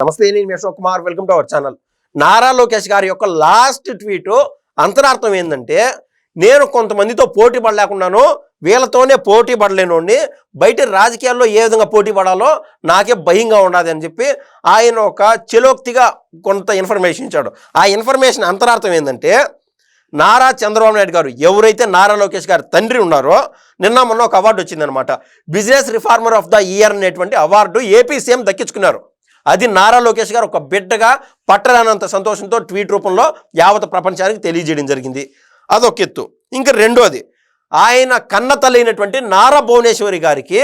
నమస్తే, నేను Ashok Kumar. Welcome to our channel. Nara Lokesh గారి యొక్క లాస్ట్ ట్వీట్ అంతరార్థం ఏంటంటే, నేను కొంతమందితో పోటీ పడలేకున్నాను, వీళ్ళతోనే పోటీ పడలేనోడిని, బయట రాజకీయాల్లో ఏ విధంగా పోటీ పడాలో నాకే భయంగా ఉండదు అని చెప్పి ఆయన ఒక చెలోక్తిగా కొంత ఇన్ఫర్మేషన్ ఇచ్చాడు. ఆ ఇన్ఫర్మేషన్ అంతరార్థం ఏంటంటే, నారా చంద్రబాబు నాయుడు గారు ఎవరైతే నారా లోకేష్ గారి తండ్రి ఉన్నారో, నిన్న మొన్న ఒక అవార్డు వచ్చిందనమాట. Business reformer of the year అనేటువంటి అవార్డు ఏపీ సీఎం దక్కించుకున్నారు. అది నారా లోకేష్ గారు ఒక బిడ్డగా పట్టరానంత సంతోషంతో ట్వీట్ రూపంలో యావత్ ప్రపంచానికి తెలియజేయడం జరిగింది. అదొక ఎత్తు. ఇంకా రెండోది, ఆయన కన్న తల్లైనటువంటి నారా భువనేశ్వరి గారికి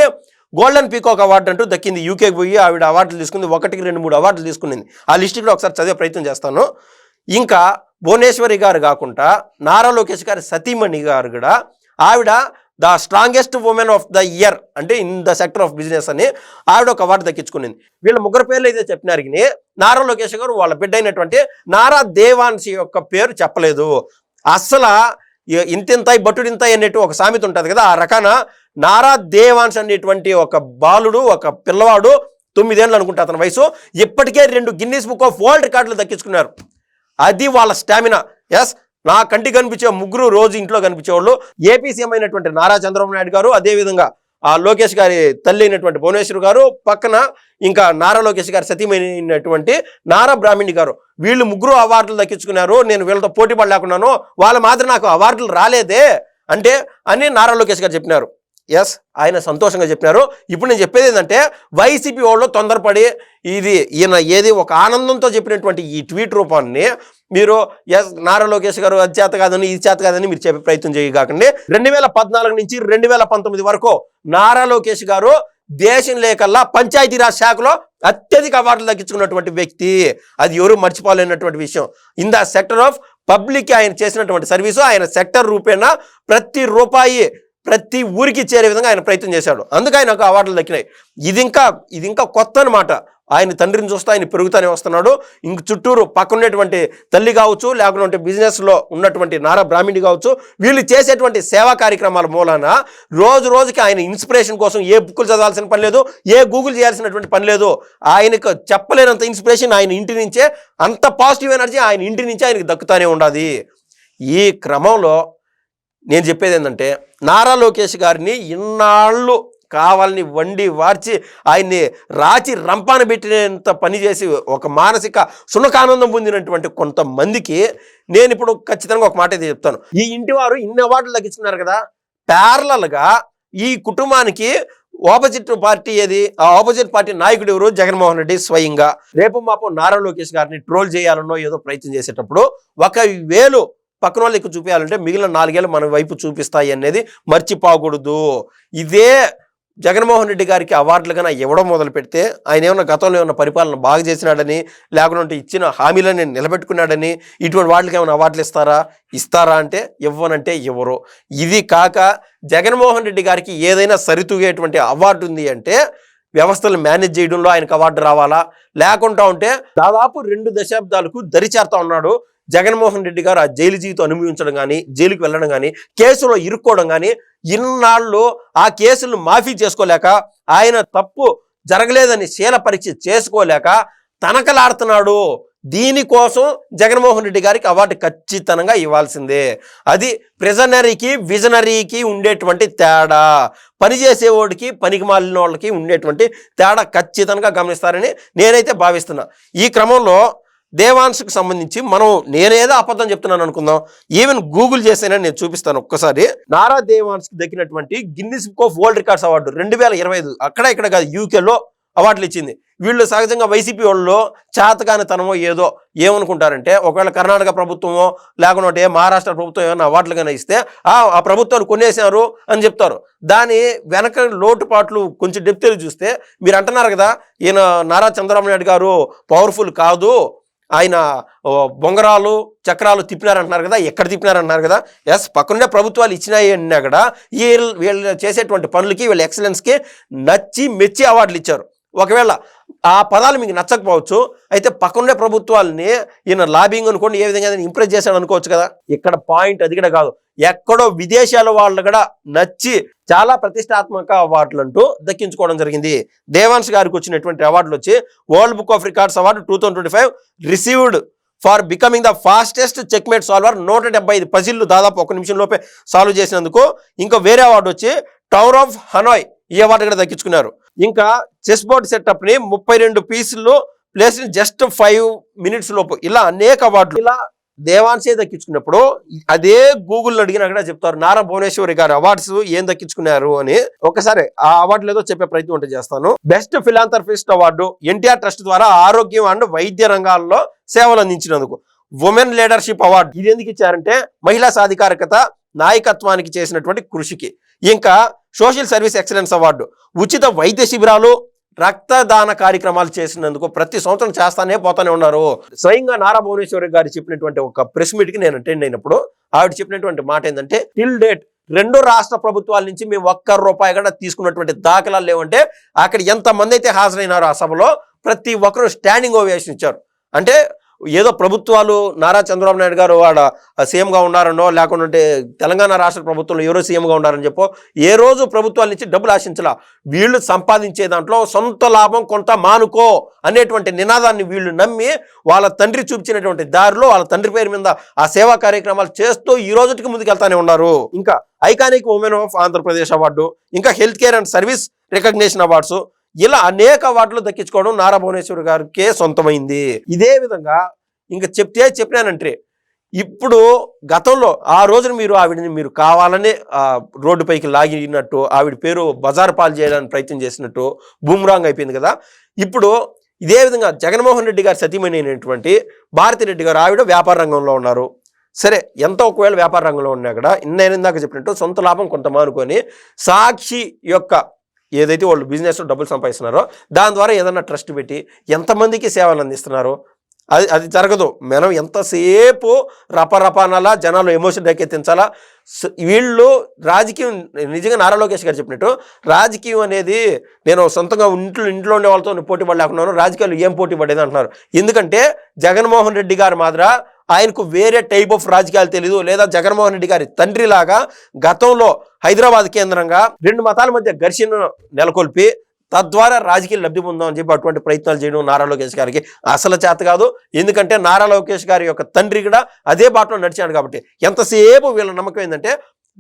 గోల్డెన్ పీకాక్ అవార్డు అంటూ దక్కింది. యూకేకి పోయి ఆవిడ అవార్డులు తీసుకుంది. 1-2-3 అవార్డులు తీసుకునింది. ఆ లిస్ట్ కూడా ఒకసారి చదివే ప్రయత్నం చేస్తాను. ఇంకా భువనేశ్వరి గారు కాకుండా నారా లోకేష్ గారి సతీమణి గారు కూడా ఆవిడ the strongest women of the year అంటే in the sector of business అని ఆవిడ ఒక అవార్డు దక్కించుకునింది. వీళ్ళ ముగ్గురు పేర్లు అయితే చెప్పినారు, కానీ నారా లోకేష్ గారు వాళ్ళ బిడ్డ అయినటువంటి నారా దేవాన్షి యొక్క పేరు చెప్పలేదు. అసలు ఇంతింతాయి బట్టుడింతాయి అనేటు ఒక సామెత ఉంటుంది కదా, ఆ రకాన నారా దేవాన్ష్ అనేటువంటి ఒక బాలుడు, ఒక పిల్లవాడు, 9 ఏళ్ళు అనుకుంటా అతని వయసు, ఇప్పటికే 2 గిన్నీస్ బుక్ ఆఫ్ వరల్డ్ రికార్డులు దక్కించుకున్నారు. అది వాళ్ళ స్టామినా. ఎస్, నా కంటికి కనిపించే ముగ్గురు రోజు ఇంట్లో కనిపించేవాళ్ళు. ఏపీ సీఎం అయినటువంటి నారా చంద్రబాబు నాయుడు గారు, అదేవిధంగా ఆ లోకేష్ గారి తల్లి అయినటువంటి భువనేశ్వర్ గారు, పక్కన ఇంకా నారా లోకేష్ గారి సతీమైనటువంటి నారా బ్రాహ్మణి గారు, వీళ్ళు ముగ్గురు అవార్డులు దక్కించుకున్నారు. నేను వీళ్ళతో పోటీ పడలేకున్నాను, వాళ్ళ మాత్రం నాకు అవార్డులు రాలేదే అంటే అని నారా లోకేష్ గారు చెప్పినారు. ఎస్, ఆయన సంతోషంగా చెప్పినారు. ఇప్పుడు నేను చెప్పేది ఏంటంటే, వైసీపీ వాళ్ళు తొందరపడి ఈయన ఏది ఒక ఆనందంతో చెప్పినటువంటి ఈ ట్వీట్ రూపాన్ని మీరు ఎస్ నారా లోకేష్ గారు అది చేత కాదని ఇది చేత కాదని మీరు చెప్పే ప్రయత్నం చేయకండి. 2014 నుంచి 2019 వరకు నారా లోకేష్ గారు దేశం లేకల్లా పంచాయతీరాజ్ శాఖలో అత్యధిక అవార్డులు దక్కించుకున్నటువంటి వ్యక్తి. అది ఎవరు మర్చిపోలేనటువంటి విషయం. In the sector of public ఆయన చేసినటువంటి సర్వీసు, ఆయన సెక్టర్ రూపేణా ప్రతి రూపాయి ప్రతి ఊరికి చేరే విధంగా ఆయన ప్రయత్నం చేశాడు. అందుకే ఆయనకు అవార్డులు దక్కినాయి. ఇది ఇంకా కొత్త అనమాట. ఆయన తండ్రిని చూస్తూ ఆయన పెరుగుతూనే వస్తున్నాడు. ఇంక చుట్టూరు పక్కనటువంటి తల్లి కావచ్చు, లేకుంటే బిజినెస్లో ఉన్నటువంటి నారా బ్రాహ్మణి కావచ్చు, వీళ్ళు చేసేటువంటి సేవా కార్యక్రమాల మూలాన రోజు రోజుకి ఆయన ఇన్స్పిరేషన్ కోసం ఏ బుక్కులు చదవాల్సిన పని లేదు, ఏ గూగుల్ చేయాల్సినటువంటి పని లేదు. ఆయనకు చెప్పలేనంత ఇన్స్పిరేషన్ ఆయన ఇంటి నుంచే, అంత పాజిటివ్ ఎనర్జీ ఆయన ఇంటి నుంచే ఆయనకు దక్కుతూనే ఉండాలి. ఈ క్రమంలో నేను చెప్పేది ఏంటంటే, నారా లోకేష్ గారిని ఇన్నాళ్ళు కావాలని వండి వార్చి ఆయన్ని రాచి రంపాన పెట్టినంత పని చేసి ఒక మానసిక సునకానందం పొందినటువంటి కొంతమందికి నేను ఇప్పుడు ఖచ్చితంగా ఒక మాట అయితే చెప్తాను. ఈ ఇంటి వారు ఇన్ని అవార్డులు దక్కించుకున్నారు కదా, ప్యారలల్గా ఈ కుటుంబానికి ఆపోజిట్ పార్టీ ఏది, ఆ ఆపోజిట్ పార్టీ నాయకుడు ఎవరు? జగన్మోహన్ రెడ్డి స్వయంగా. రేపు మాపు నారా లోకేష్ గారిని ట్రోల్ చేయాలనో ఏదో ప్రయత్నం చేసేటప్పుడు 1,000 పక్కన వాళ్ళకి చూపించాలంటే మిగిలిన 4 ఏళ్ళు మన వైపు చూపిస్తాయి అనేది మర్చిపోకూడదు. ఇదే జగన్మోహన్ రెడ్డి గారికి అవార్డులు కన్నా ఇవ్వడం మొదలు పెడితే, ఆయన ఏమన్నా గతంలో ఏమన్నా పరిపాలన బాగా చేసినాడని, లేకుంటే ఇచ్చిన హామీలని నిలబెట్టుకున్నాడని ఇటువంటి వాటికి ఏమైనా అవార్డులు ఇస్తారా అంటే ఇవ్వనంటే ఇవ్వరు. ఇది కాక జగన్మోహన్ రెడ్డి గారికి ఏదైనా సరితూగేటువంటి అవార్డు ఉంది అంటే వ్యవస్థలు మేనేజ్ చేయడంలో ఆయనకు అవార్డు రావాలా, లేకుండా ఉంటే దాదాపు 2 దశాబ్దాలకు దరిచేరుతా ఉన్నాడు జగన్మోహన్ రెడ్డి గారు. ఆ జైలు జీవితం అనుభవించడం కానీ, జైలుకి వెళ్ళడం కానీ, కేసులో ఇరుక్కోవడం కానీ, ఇన్నాళ్ళు ఆ కేసులను మాఫీ చేసుకోలేక, ఆయన తప్పు జరగలేదని శీల పరీక్ష చేసుకోలేక తనకలాడుతున్నాడు. దీనికోసం జగన్మోహన్ రెడ్డి గారికి అవార్డు ఖచ్చితంగా ఇవ్వాల్సిందే. అది ప్రిజనరీకి విజనరీకి ఉండేటువంటి తేడా, పనిచేసేవాడికి పనికి మాలిన వాళ్ళకి ఉండేటువంటి తేడా ఖచ్చితంగా గమనిస్తారని నేనైతే భావిస్తున్నా. ఈ క్రమంలో దేవాన్ష్కి సంబంధించి నేనేదో అబద్ధం చెప్తున్నాను అనుకుందాం, ఈవెన్ గూగుల్ చేసేనని నేను చూపిస్తాను ఒక్కసారి. నారా దేవాన్ష్కి దక్కినటువంటి Guinness book of world records award 2025 అక్కడ ఇక్కడ కాదు, యూకేలో అవార్డులు ఇచ్చింది. వీళ్ళు సహజంగా వైసీపీ వాళ్ళు చేతకాని తనమో ఏదో ఏమనుకుంటారంటే, ఒకవేళ కర్ణాటక ప్రభుత్వమో లేకుంటే మహారాష్ట్ర ప్రభుత్వం ఏమైనా అవార్డులు కానీ ఇస్తే ఆ ప్రభుత్వాలు కొనేసారు అని చెప్తారు. దాని వెనక లోటుపాట్లు కొంచెం డెప్త్ చూస్తే మీరు అంటున్నారు కదా, ఈయన నారా చంద్రబాబు నాయుడు గారు పవర్ఫుల్ కాదు, ఆయన బొంగరాలు చక్రాలు తిప్పినారంటున్నారు కదా, ఎక్కడ తిప్పినారంటున్నారు కదా. ఎస్, పక్కనే ప్రభుత్వాలు ఇచ్చినాయి అన్నా కూడా వీళ్ళు చేసేటువంటి పనులకి, వీళ్ళ ఎక్సలెన్స్కి నచ్చి మెచ్చి అవార్డులు ఇచ్చారు. ఒకవేళ ఆ పదాలు మీకు నచ్చకపోవచ్చు, అయితే పక్కనే ప్రభుత్వాలని ఈయన లాబింగ్ అనుకోండి ఏ విధంగా ఇంప్రెస్ చేశాడు అనుకోవచ్చు కదా. ఇక్కడ పాయింట్ అది కూడా కాదు, ఎక్కడో విదేశాల వాళ్ళు కూడా నచ్చి చాలా ప్రతిష్టాత్మక అవార్డులు అంటూ దక్కించుకోవడం జరిగింది. దేవాంశ్ గారికి వచ్చినటువంటి అవార్డులు వచ్చి world book of records award 2025 received for becoming the fastest checkmate solver. 175 పజిల్లు దాదాపు 1 నిమిషం లోపే సాల్వ్ చేసినందుకు. ఇంకా వేరే అవార్డు వచ్చి టవర్ ఆఫ్ హనాయ్, ఈ అవార్డు కూడా దక్కించుకున్నారు. ఇంకా చెస్ బోర్డ్ సెటప్ ని 32 పీసులు ప్లేస్ జస్ట్ 5 minutes లోపు, ఇలా అనేక అవార్డులు ఇలా దేవాంశే దక్కించుకున్నప్పుడు అదే గూగుల్ అడిగినా కూడా చెప్తారు నారా భువనేశ్వరి గారు అవార్డ్స్ ఏం దక్కించుకున్నారు అని. ఒకసారి ఆ అవార్డులు ఏదో చెప్పే ప్రయత్నం ఉంటే చేస్తాను. Best philanthropist award NTR trust ద్వారా ఆరోగ్యం అండ్ వైద్య రంగాల్లో సేవలు అందించినందుకు. ఉమెన్ లీడర్షిప్ అవార్డు ఇది ఎందుకు ఇచ్చారంటే మహిళా సాధికారికత నాయకత్వానికి చేసినటువంటి కృషికి. ఇంకా సోషల్ సర్వీస్ ఎక్సలెన్స్ అవార్డు ఉచిత వైద్య శిబిరాలు రక్తదాన కార్యక్రమాలు చేసినందుకు ప్రతి సంవత్సరం చేస్తానే పోతానే ఉన్నారు. స్వయంగా నారా భువనేశ్వరి గారు చెప్పినటువంటి ఒక ప్రెస్ మీట్ కి నేను అటెండ్ అయినప్పుడు ఆవిడ చెప్పినటువంటి మాట ఏంటంటే, టిల్ డేట్ 2 రాష్ట్ర ప్రభుత్వాల నుంచి మేము ₹1 కూడా తీసుకున్నటువంటి దాఖలాలు లేవంటే అక్కడ ఎంతమంది అయితే హాజరైనారో ఆ సభలో ప్రతి ఒక్కరు స్టాండింగ్ ఓవేషన్ ఇచ్చారు. అంటే ఏదో ప్రభుత్వాలు నారా చంద్రబాబు నాయుడు గారు వాడ సీఎంగా ఉన్నారనో, లేకుంటే తెలంగాణ రాష్ట్ర ప్రభుత్వంలో ఎవరో సీఎంగా ఉన్నారని చెప్పో ఏ రోజు ప్రభుత్వాల నుంచి డబ్బులు ఆశించాల. వీళ్ళు సంపాదించే దాంట్లో సొంత లాభం కొంత మానుకో అనేటువంటి నినాదాన్ని వీళ్ళు నమ్మి వాళ్ళ తండ్రి చూపించినటువంటి దారిలో వాళ్ళ తండ్రి పేరు మీద ఆ సేవా కార్యక్రమాలు చేస్తూ ఈ రోజుకి ముందుకెళ్తానే ఉన్నారు. ఇంకా iconic women of Andhra Pradesh award, ఇంకా health care and service recognition awards, ఇలా అనేక అవార్డులు దక్కించుకోవడం నారా భువనేశ్వరి గారికే సొంతమైంది. ఇదే విధంగా ఇంకా చెప్పినానంటే ఇప్పుడు గతంలో ఆ రోజున మీరు ఆవిడని మీరు కావాలని రోడ్డుపైకి లాగినట్టు ఆవిడ పేరు బజార్ పాలు చేయడానికి ప్రయత్నం చేసినట్టు బూమ్రాంగ్ అయిపోయింది కదా. ఇప్పుడు ఇదే విధంగా జగన్మోహన్ రెడ్డి గారి సతీమణి అయినటువంటి భారతిరెడ్డి గారు ఆవిడ వ్యాపార రంగంలో ఉన్నారు. సరే, ఎంత ఒకవేళ వ్యాపార రంగంలో ఉన్నా కూడా నేను ఇందాక చెప్పినట్టు సొంత లాభం కొంత మానుకొని సాక్షి యొక్క ఏదైతే వాళ్ళు బిజినెస్లో డబ్బులు సంపాదిస్తున్నారో దాని ద్వారా ఏదన్నా ట్రస్ట్ పెట్టి ఎంతమందికి సేవలు అందిస్తున్నారో అది జరగదు. మనం ఎంతసేపు రపరపానాలా జనాలు ఎమోషన్ రేకెత్తించాలా. వీళ్ళు రాజకీయం నిజంగా నారా లోకేష్ గారు చెప్పినట్టు రాజకీయం అనేది నేను సొంతంగా ఇంట్లో ఉండే వాళ్ళతో పోటీ పడలేకున్నాను, రాజకీయాలు ఏం పోటీ పడేది అంటున్నారు. ఎందుకంటే జగన్మోహన్ రెడ్డి గారు మాత్రం ఆయనకు వేరే టైప్ ఆఫ్ రాజకీయాలు తెలీదు. లేదా జగన్మోహన్ రెడ్డి గారి తండ్రిలాగా గతంలో హైదరాబాద్ కేంద్రంగా 2 మతాల మధ్య ఘర్షణ నెలకొల్పి తద్వారా రాజకీయ లబ్ధి పొందామని చెప్పి అటువంటి ప్రయత్నాలు చేయడం నారా లోకేష్ గారికి అసలు చేత కాదు. ఎందుకంటే నారా లోకేష్ గారి యొక్క తండ్రి కూడా అదే బాటలో నడిచాడు కాబట్టి. ఎంతసేపు వీళ్ళ నమ్మకం ఏంటంటే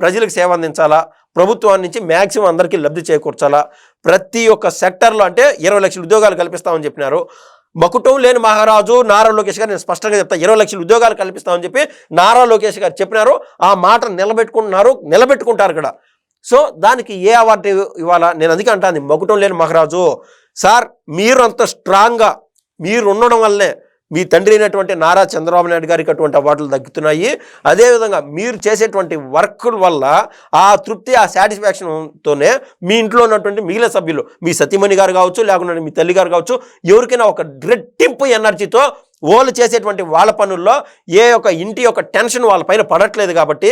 ప్రజలకు సేవ అందించాలా, ప్రభుత్వాన్ని నుంచి మ్యాక్సిమం అందరికీ లబ్ధి చేకూర్చాలా, ప్రతి ఒక్క సెక్టర్లో అంటే 20 లక్షల ఉద్యోగాలు కల్పిస్తామని చెప్పినారు. మకుటం లేని మహారాజు నారా లోకేష్ గారు, నేను స్పష్టంగా చెప్తా, 20 లక్షల ఉద్యోగాలు కల్పిస్తామని చెప్పి నారా లోకేష్ గారు చెప్పినారు. ఆ మాట నిలబెట్టుకుంటారు కూడా. సో దానికి ఏ అవార్డు ఇవ్వాలా? నేను అందుకే అంటాను, మకుటం లేని మహారాజు సార్, మీరు అంత స్ట్రాంగ్గా మీరు ఉండడం వల్లనే మీ తండ్రి అయినటువంటి నారా చంద్రబాబు నాయుడు గారికి అటువంటి అవార్డులు దక్కుతున్నాయి. అదేవిధంగా మీరు చేసేటువంటి వర్కుల వల్ల ఆ తృప్తి, ఆ సాటిస్ఫాక్షన్తోనే మీ ఇంట్లో ఉన్నటువంటి మిగిలిన సభ్యులు, మీ సతీమణి గారు కావచ్చు, లేకుంటే మీ తల్లి గారు కావచ్చు, ఎవరికైనా ఒక రెట్టింపు ఎనర్జీతో వాళ్ళు చేసేటువంటి వాళ్ళ పనుల్లో ఏ ఒక ఇంటి యొక్క టెన్షన్ వాళ్ళ పైన పడట్లేదు కాబట్టి,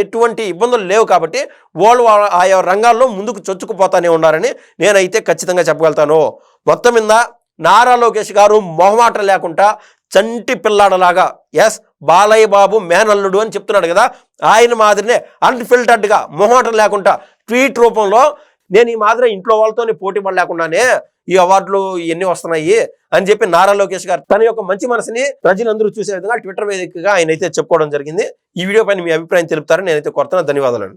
ఎటువంటి ఇబ్బందులు లేవు కాబట్టి వాళ్ళు ఆయా రంగాల్లో ముందుకు చొచ్చుకుపోతానే ఉన్నారని నేనైతే ఖచ్చితంగా చెప్పగలుగుతాను. మొత్తం మీద నారా లోకేష్ గారు మొహమాట లేకుండా చంటి పిల్లాడలాగా బాలయ్య బాబు మేనల్లుడు అని చెప్తున్నాడు కదా, ఆయన మాదిరినే అన్ఫిల్టర్డ్గా మొహమాట లేకుండా ట్వీట్ రూపంలో నేను ఈ మాదిరి ఇంట్లో వాళ్ళతోనే పోటీ పడలేకుండానే ఈ అవార్డులు ఇవన్నీ వస్తున్నాయి అని చెప్పి నారా లోకేష్ గారు తన యొక్క మంచి మనసుని ప్రజలందరూ చూసే విధంగా ట్విట్టర్ వేదికగా ఆయన అయితే చెప్పుకోవడం జరిగింది. ఈ వీడియో పైన మీ అభిప్రాయం తెలుపుతారని నేనైతే కోరుతున్నా. ధన్యవాదాలు.